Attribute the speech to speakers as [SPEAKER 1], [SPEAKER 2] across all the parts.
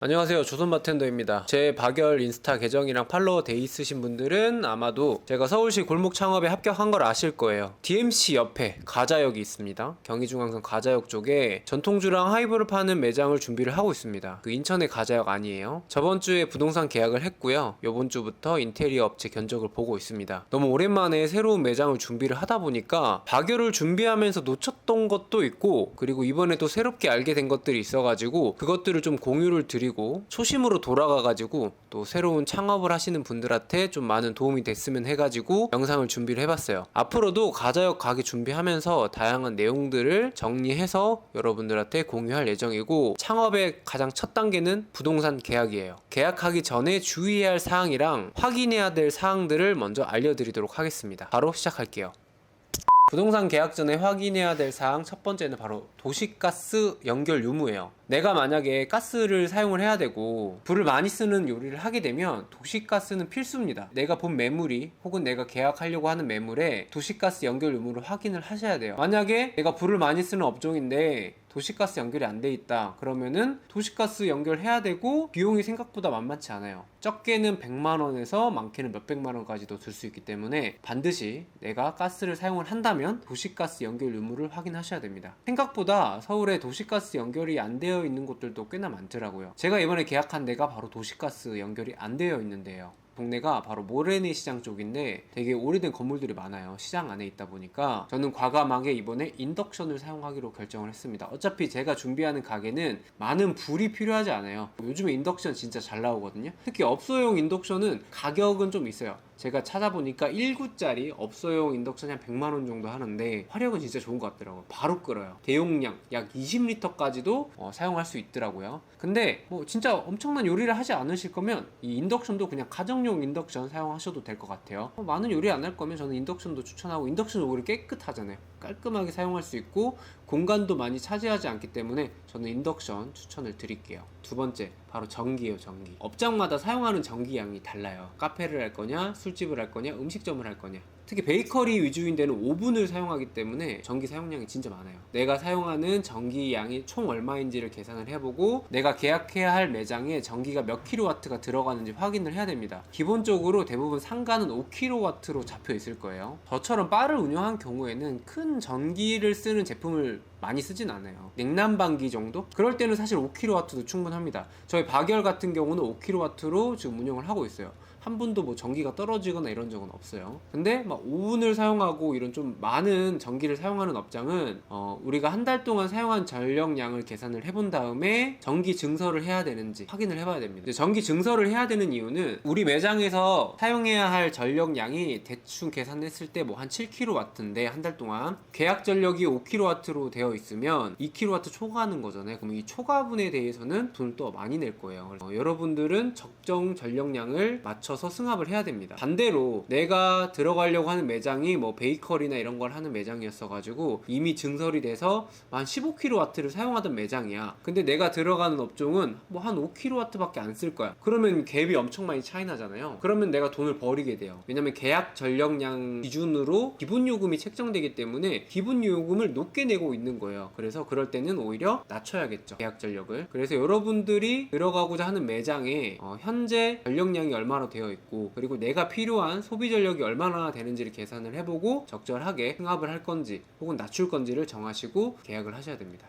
[SPEAKER 1] 안녕하세요, 조선바텐더입니다. 제 박열 인스타 계정이랑 팔로워 돼 있으신 분들은 아마도 제가 서울시 골목 창업에 합격한 걸 아실 거예요. DMC 옆에 가자역이 있습니다. 경의중앙선 가자역 쪽에 전통주랑 하이브를 파는 매장을 준비를 하고 있습니다. 그 인천의 가자역 아니에요. 저번 주에 부동산 계약을 했고요. 요번 주부터 인테리어 업체 견적을 보고 있습니다. 너무 오랜만에 새로운 매장을 준비를 하다 보니까 박열을 준비하면서 놓쳤던 것도 있고, 그리고 이번에 또 새롭게 알게 된 것들이 있어가지고 그것들을 좀 공유를 드리고 초심으로 돌아가가지고 또 새로운 창업을 하시는 분들한테 좀 많은 도움이 됐으면 해가지고 영상을 준비를 해봤어요. 앞으로도 가자역 가게 준비하면서 다양한 내용들을 정리해서 여러분들한테 공유할 예정이고, 창업의 가장 첫 단계는 부동산 계약이에요. 계약하기 전에 주의해야 할 사항이랑 확인해야 될 사항들을 먼저 알려드리도록 하겠습니다. 바로 시작할게요. 부동산 계약 전에 확인해야 될 사항 첫 번째는 바로 도시가스 연결 유무예요. 내가 만약에 가스를 사용을 해야 되고 불을 많이 쓰는 요리를 하게 되면 도시가스는 필수입니다. 내가 본 매물이 혹은 내가 계약하려고 하는 매물에 도시가스 연결 유무를 확인을 하셔야 돼요. 만약에 내가 불을 많이 쓰는 업종인데 도시가스 연결이 안 돼 있다 그러면은 도시가스 연결해야 되고 비용이 생각보다 만만치 않아요. 적게는 100만원에서 많게는 몇백만원까지도 들 수 있기 때문에 반드시 내가 가스를 사용을 한다면 도시가스 연결 유무를 확인하셔야 됩니다. 생각보다 서울에 도시가스 연결이 안 되어 있는 곳들도 꽤나 많더라고요. 제가 이번에 계약한 데가 바로 도시가스 연결이 안 되어 있는데요. 동네가 바로 모래내 시장 쪽인데 되게 오래된 건물들이 많아요. 시장 안에 있다 보니까 저는 과감하게 이번에 인덕션을 사용하기로 결정을 했습니다. 어차피 제가 준비하는 가게는 많은 불이 필요하지 않아요. 요즘에 인덕션 진짜 잘 나오거든요. 특히 업소용 인덕션은 가격은 좀 있어요. 제가 찾아보니까 1구짜리 업소용 인덕션이 한 100만원 정도 하는데 화력은 진짜 좋은 것 같더라고요. 바로 끓어요. 대용량 약 20리터까지도 사용할 수 있더라고요. 근데 뭐 진짜 엄청난 요리를 하지 않으실 거면 이 인덕션도 그냥 가정용 인덕션 사용하셔도 될 것 같아요. 많은 요리 안 할 거면 저는 인덕션도 추천하고, 인덕션 오히려 깨끗하잖아요. 깔끔하게 사용할 수 있고 공간도 많이 차지하지 않기 때문에 저는 인덕션 추천을 드릴게요. 두 번째, 바로 전기예요. 전기. 업장마다 사용하는 전기 양이 달라요. 카페를 할 거냐, 술집을 할 거냐, 음식점을 할 거냐. 특히 베이커리 위주인 데는 오븐을 사용하기 때문에 전기 사용량이 진짜 많아요. 내가 사용하는 전기 양이 총 얼마인지를 계산을 해보고 내가 계약해야 할 매장에 전기가 몇 킬로와트가 들어가는지 확인을 해야 됩니다. 기본적으로 대부분 상가는 5킬로와트로 잡혀 있을 거예요. 저처럼 바를 운영한 경우에는 큰 전기를 쓰는 제품을 많이 쓰진 않아요. 냉난방기 정도? 그럴 때는 사실 5kW도 충분합니다. 저희 박열 같은 경우는 5kW로 지금 운영을 하고 있어요. 한 번도 뭐 전기가 떨어지거나 이런 적은 없어요. 근데 막 오븐을 사용하고 이런 좀 많은 전기를 사용하는 업장은 우리가 한 달 동안 사용한 전력량을 계산을 해본 다음에 전기 증설을 해야 되는지 확인을 해봐야 됩니다. 전기 증설을 해야 되는 이유는 우리 매장에서 사용해야 할 전력량이 대충 계산했을 때 뭐 한 7kW인데 한 달 동안 계약 전력이 5kW로 되어 있으면 2kW 초과하는 거잖아요. 그럼 이 초과분에 대해서는 돈을 또 많이 낼 거예요. 여러분들은 적정 전력량을 맞춰서 승합을 해야 됩니다. 반대로 내가 들어가려고 하는 매장이 뭐 베이커리나 이런 걸 하는 매장이었어 가지고 이미 증설이 돼서 한 15kW를 사용하던 매장이야. 근데 내가 들어가는 업종은 뭐 한 5kW밖에 안 쓸 거야. 그러면 갭이 엄청 많이 차이 나잖아요. 그러면 내가 돈을 버리게 돼요. 왜냐면 계약 전력량 기준으로 기본 요금이 책정되기 때문에 기본 요금을 높게 내고 있는 거예요. 그래서 그럴 때는 오히려 낮춰야겠죠, 계약 전력을. 그래서 여러분들이 들어가고자 하는 매장에 현재 전력량이 얼마나 되어 있고, 그리고 내가 필요한 소비 전력이 얼마나 되는지를 계산을 해보고 적절하게 승합을 할 건지 혹은 낮출 건지를 정하시고 계약을 하셔야 됩니다.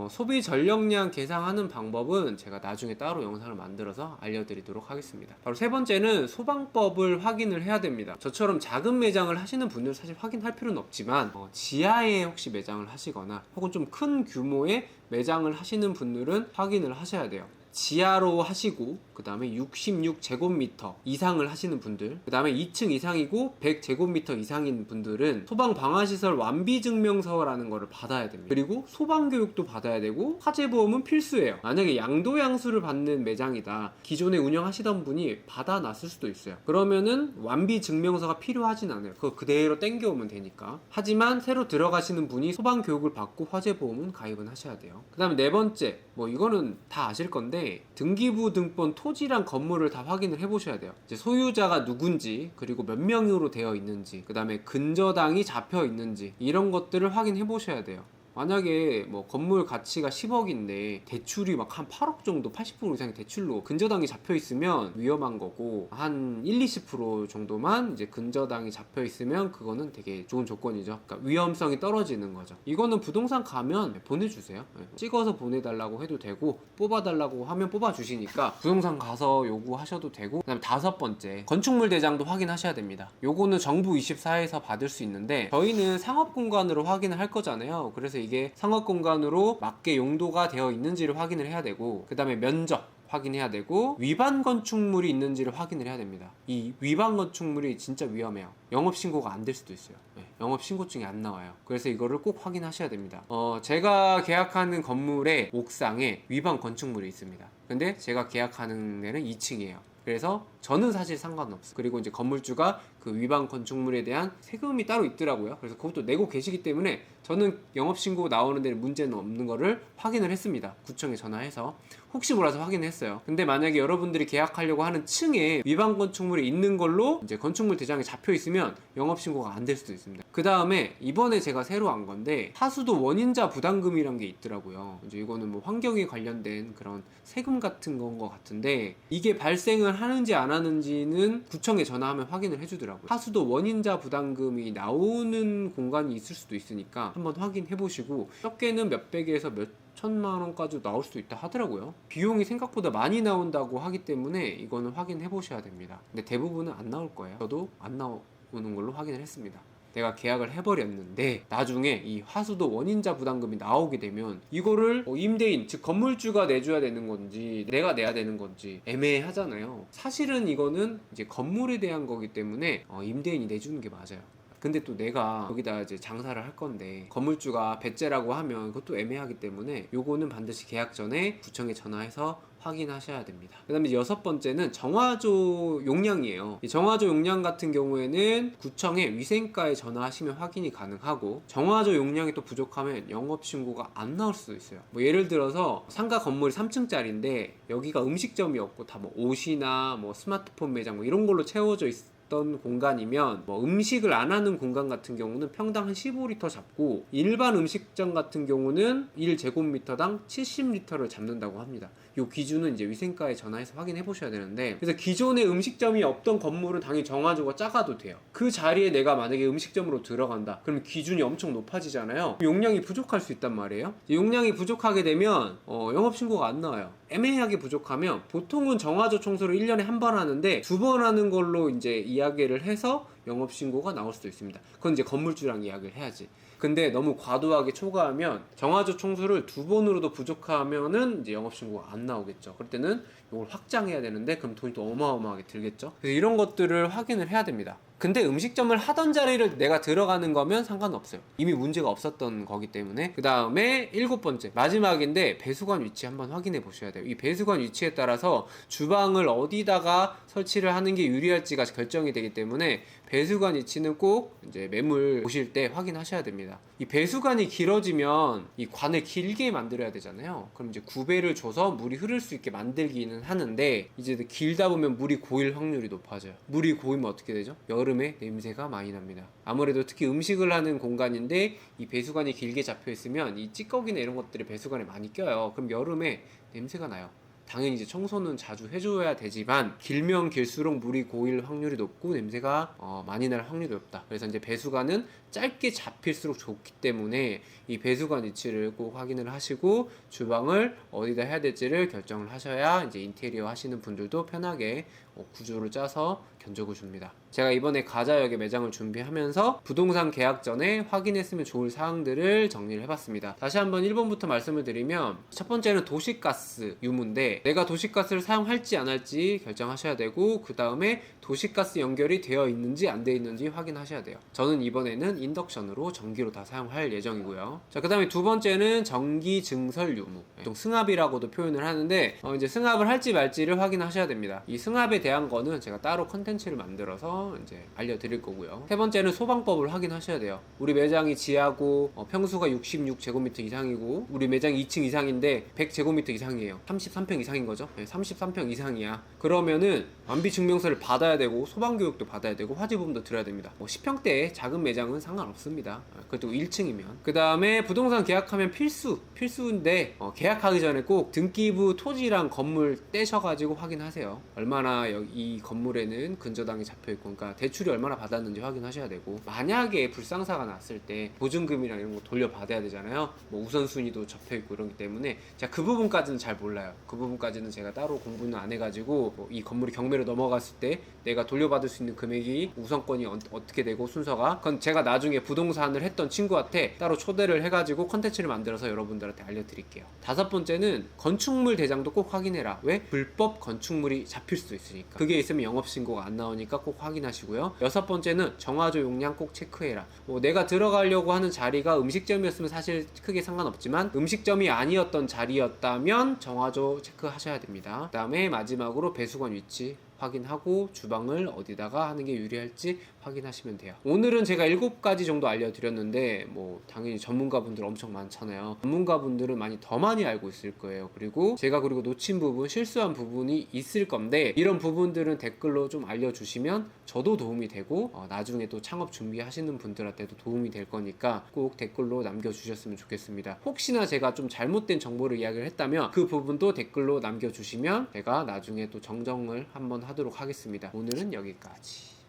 [SPEAKER 1] 소비 전력량 계산하는 방법은 제가 나중에 따로 영상을 만들어서 알려드리도록 하겠습니다. 바로 세 번째는 소방법을 확인을 해야 됩니다. 저처럼 작은 매장을 하시는 분들은 사실 확인할 필요는 없지만 지하에 혹시 매장을 하시거나 혹은 좀 큰 규모의 매장을 하시는 분들은 확인을 하셔야 돼요. 지하로 하시고 그 다음에 66제곱미터 이상을 하시는 분들, 그 다음에 2층 이상이고 100제곱미터 이상인 분들은 소방방화시설 완비증명서라는 거를 받아야 됩니다. 그리고 소방교육도 받아야 되고 화재보험은 필수예요. 만약에 양도양수를 받는 매장이다, 기존에 운영하시던 분이 받아놨을 수도 있어요. 그러면은 완비증명서가 필요하진 않아요. 그거 그대로 땡겨오면 되니까. 하지만 새로 들어가시는 분이 소방교육을 받고 화재보험은 가입은 하셔야 돼요. 그 다음에 네 번째, 뭐 이거는 다 아실 건데 등기부 등본 토지랑 건물을 다 확인을 해보셔야 돼요. 이제 소유자가 누군지, 그리고 몇 명으로 되어 있는지, 그 다음에 근저당이 잡혀 있는지, 이런 것들을 확인해 보셔야 돼요. 만약에 뭐 건물 가치가 10억인데 대출이 막 한 8억 정도 80% 이상의 대출로 근저당이 잡혀 있으면 위험한 거고, 한 1, 20% 정도만 이제 근저당이 잡혀 있으면 그거는 되게 좋은 조건이죠. 그러니까 위험성이 떨어지는 거죠. 이거는 부동산 가면 보내주세요. 찍어서 보내달라고 해도 되고 뽑아달라고 하면 뽑아주시니까 부동산 가서 요구하셔도 되고. 그다음에 5번째, 건축물 대장도 확인하셔야 됩니다. 요거는 정부 24에서 받을 수 있는데 저희는 상업공간으로 확인을 할 거잖아요. 그래서 이게 상업공간으로 맞게 용도가 되어 있는지를 확인을 해야 되고, 그 다음에 면적 확인해야 되고, 위반 건축물이 있는지를 확인을 해야 됩니다. 이 위반 건축물이 진짜 위험해요. 영업신고가 안 될 수도 있어요. 영업신고증이 안 나와요. 그래서 이거를 꼭 확인하셔야 됩니다. 제가 계약하는 건물의 옥상에 위반 건축물이 있습니다. 근데 제가 계약하는 데는 2층이에요. 그래서 저는 사실 상관없어요. 그리고 이제 건물주가 그 위반 건축물에 대한 세금이 따로 있더라고요. 그래서 그것도 내고 계시기 때문에 저는 영업신고 나오는 데는 문제는 없는 거를 확인을 했습니다. 구청에 전화해서 혹시 몰라서 확인했어요. 근데 만약에 여러분들이 계약하려고 하는 층에 위반 건축물이 있는 걸로 이제 건축물 대장에 잡혀 있으면 영업신고가 안 될 수도 있습니다. 그 다음에 이번에 제가 새로 한 건데 하수도 원인자 부담금이란 게 있더라고요. 이제 이거는 뭐 환경에 관련된 그런 세금 같은 건 것 같은데, 이게 발생을 하는지 안 하는지는 구청에 전화하면 확인을 해주더라고요. 하수도 원인자 부담금이 나오는 공간이 있을 수도 있으니까 한번 확인해 보시고, 적게는 몇백에서 몇 천만 원까지 나올 수도 있다 하더라고요. 비용이 생각보다 많이 나온다고 하기 때문에 이거는 확인해 보셔야 됩니다. 근데 대부분은 안 나올 거예요. 저도 안 나오는 걸로 확인을 했습니다. 내가 계약을 해버렸는데 나중에 이 하수도 원인자 부담금이 나오게 되면 이거를 임대인, 즉 건물주가 내줘야 되는 건지 내가 내야 되는 건지 애매하잖아요. 사실은 이거는 이제 건물에 대한 거기 때문에 임대인이 내주는 게 맞아요. 근데 또 내가 여기다 이제 장사를 할 건데 건물주가 배째라고 하면 그것도 애매하기 때문에 요거는 반드시 계약 전에 구청에 전화해서 확인하셔야 됩니다. 그 다음에 6번째는 정화조 용량이에요. 이 정화조 용량 같은 경우에는 구청에 위생과에 전화하시면 확인이 가능하고, 정화조 용량이 또 부족하면 영업신고가 안 나올 수도 있어요. 뭐 예를 들어서 상가 건물이 3층짜리인데 여기가 음식점이 없고 다 뭐 옷이나 뭐 스마트폰 매장 뭐 이런 걸로 채워져 있던 공간이면, 뭐 음식을 안 하는 공간 같은 경우는 평당 한 15리터 잡고, 일반 음식점 같은 경우는 1제곱미터당 70리터를 잡는다고 합니다. 요 기준은 이제 위생과에 전화해서 확인해 보셔야 되는데, 그래서 기존에 음식점이 없던 건물은 당연히 정화조가 작아도 돼요. 그 자리에 내가 만약에 음식점으로 들어간다 그러면 기준이 엄청 높아지잖아요. 용량이 부족할 수 있단 말이에요. 용량이 부족하게 되면 영업신고가 안 나와요. 애매하게 부족하면 보통은 정화조 청소를 1년에 한 번 하는데 2번 하는 걸로 이제 이야기를 해서 영업신고가 나올 수도 있습니다. 그건 이제 건물주랑 이야기를 해야지. 근데 너무 과도하게 초과하면 정화조 청소를 2번으로도 부족하면은 이제 영업신고가 안 나오겠죠. 그럴 때는 이걸 확장해야 되는데 그럼 돈이 또 어마어마하게 들겠죠. 그래서 이런 것들을 확인을 해야 됩니다. 근데 음식점을 하던 자리를 내가 들어가는 거면 상관없어요. 이미 문제가 없었던 거기 때문에. 그 다음에 7번째 마지막인데 배수관 위치 한번 확인해 보셔야 돼요. 이 배수관 위치에 따라서 주방을 어디다가 설치를 하는 게 유리할지가 결정이 되기 때문에 배수관 위치는 꼭 이제 매물 보실 때 확인하셔야 됩니다. 이 배수관이 길어지면 이 관을 길게 만들어야 되잖아요. 그럼 이제 구배를 줘서 물이 흐를 수 있게 만들기는 하는데, 이제 길다 보면 물이 고일 확률이 높아져요. 물이 고이면 어떻게 되죠? 여름에 냄새가 많이 납니다. 아무래도 특히 음식을 하는 공간인데 이 배수관이 길게 잡혀 있으면 이 찌꺼기나 이런 것들이 배수관에 많이 껴요. 그럼 여름에 냄새가 나요. 당연히 이제 청소는 자주 해줘야 되지만 길면 길수록 물이 고일 확률이 높고 냄새가 많이 날 확률이 높다. 그래서 이제 배수관은 짧게 잡힐수록 좋기 때문에 이 배수관 위치를 꼭 확인을 하시고 주방을 어디다 해야 될지를 결정을 하셔야 이제 인테리어 하시는 분들도 편하게 구조를 짜서 견적을 줍니다. 제가 이번에 가자역에 매장을 준비하면서 부동산 계약 전에 확인했으면 좋을 사항들을 정리를 해봤습니다. 다시 한번 1번부터 말씀을 드리면, 첫 번째는 도시가스 유무인데 내가 도시가스를 사용할지 안 할지 결정하셔야 되고, 그 다음에 도시가스 연결이 되어 있는지 안 되어 있는지 확인하셔야 돼요. 저는 이번에는 인덕션으로 전기로 다 사용할 예정이고요. 자, 그 다음에 2번째는 전기 증설 유무, 보통 승합이라고도 표현을 하는데 이제 승합을 할지 말지를 확인하셔야 됩니다. 이 승합에 대한 거는 제가 따로 컨텐츠를 만들어서 이제 알려드릴 거고요. 3번째는 소방법을 확인하셔야 돼요. 우리 매장이 지하고 평수가 66제곱미터 이상이고 우리 매장 2층 이상인데 100제곱미터 이상이에요. 33평 이상인 거죠. 네, 33평 이상이야. 그러면은 완비증명서를 받아야 받아야 되고 소방 교육도 받아야 되고 화재보험도 들어야 됩니다. 뭐 10평대 작은 매장은 상관없습니다. 그것도 1층이면. 그 다음에 부동산 계약하면 필수인데 계약하기 전에 꼭 등기부 토지랑 건물 떼셔가지고 확인하세요. 얼마나 이 건물에는 근저당이 잡혀있고, 그러니까 대출이 얼마나 받았는지 확인하셔야 되고, 만약에 불상사가 났을 때 보증금이랑 이런 거 돌려받아야 되잖아요. 뭐 우선순위도 접혀있고 이러기 때문에 제가 그 부분까지는 잘 몰라요. 그 부분까지는 제가 따로 공부는 안 해가지고 이 건물이 경매로 넘어갔을 때 내가 돌려받을 수 있는 금액이 우선권이 어떻게 되고 순서가, 그건 제가 나중에 부동산을 했던 친구한테 따로 초대를 해가지고 컨텐츠를 만들어서 여러분들한테 알려드릴게요. 5번째는 건축물 대장도 꼭 확인해라. 왜? 불법 건축물이 잡힐 수 있으니까. 그게 있으면 영업신고가 안 나오니까 꼭 확인하시고요. 6번째는 정화조 용량 꼭 체크해라. 뭐 내가 들어가려고 하는 자리가 음식점이었으면 사실 크게 상관없지만 음식점이 아니었던 자리였다면 정화조 체크하셔야 됩니다. 그 다음에 마지막으로 배수관 위치 확인하고 주방을 어디다가 하는 게 유리할지 확인하시면 돼요. 오늘은 제가 7가지 정도 알려드렸는데 뭐 당연히 전문가분들 엄청 많잖아요. 전문가분들은 더 많이 알고 있을 거예요. 그리고 제가 놓친 부분, 실수한 부분이 있을 건데 이런 부분들은 댓글로 좀 알려주시면 저도 도움이 되고 나중에 또 창업 준비하시는 분들한테도 도움이 될 거니까 꼭 댓글로 남겨주셨으면 좋겠습니다. 혹시나 제가 좀 잘못된 정보를 이야기를 했다면 그 부분도 댓글로 남겨주시면 제가 나중에 또 정정을 한번 하도록 하겠습니다. 오늘은 여기까지.